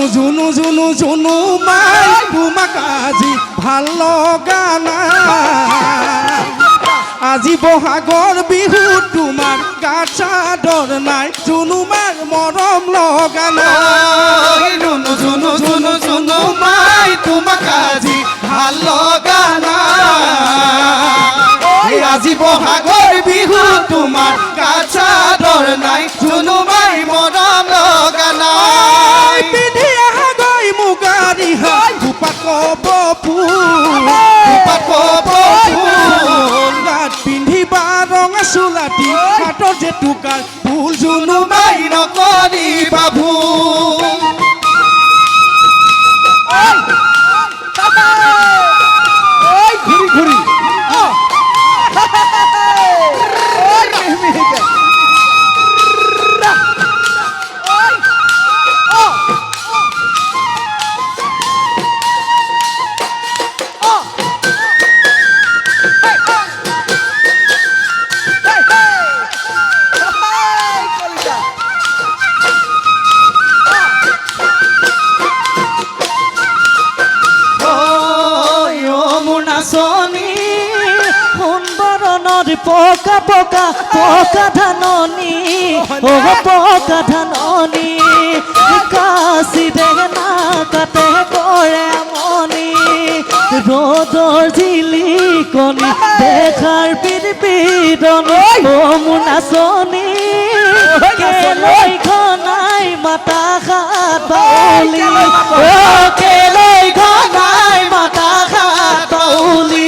জুনু জুনু জুনু মাই তোমাক আজি ভাল লগা নাই আজি বহাগৰ বিহু তোমাৰ গাত চাদৰ নাই জুনু মাৰ মৰম লগা নাই জুনু জুনু জুনু জুনু মাই তোমাক আজি ভাল লগা নাই আজি বহাগৰ বিহু তোমাৰ গাত চাদৰ নাই জুনু মাই মৰম লগা নাই পিন্ধি আহা গৈ মুগাৰী হাই দুপাত কব ফুল গাত পিন্ধিবা ৰঙা চোলাটি হাতৰ জেতুকাৰ ফুল জুনু মাই নকৰিবা ভুল ঘূৰি ঘূৰি পকা পকা পকা ধাননি ও পকা ধাননি কাশি দেনা কাতে কৰে মনি ৰ'দৰ জিলিকনি দেখাৰ পিৰপিৰনি ও মোৰ নাচনি কেলৈ ঘনাই মাতা খাত বাউলি ও কেলৈ ঘনাই মাতা খাত বাউলি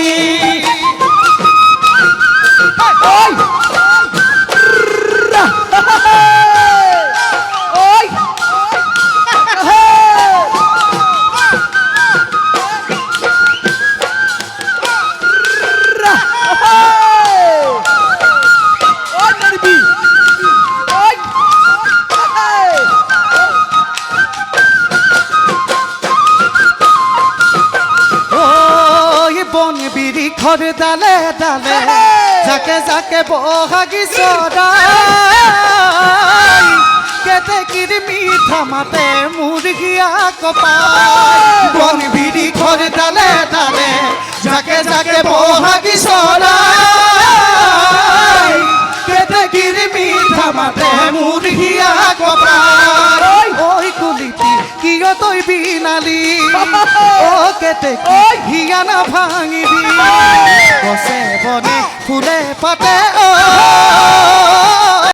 বনবিৰিখৰ ডালে ডালে জাকে জাকে বহাগী চৰাই কেতেকীৰ মিঠা মাতে মুৰ্গীয়া কপাই বনবিৰিখৰ ডালে ডালে জাকে জাকে বহাগী চৰাই কেতেকীৰ মিঠা মাতে মুৰ্গীয়া কপাই ঐ কুলিটি কিয় তই বিনালি ও কেতেকী হিয়া না ভাঙিবি গছে বনে ফুলে পাতে ঐ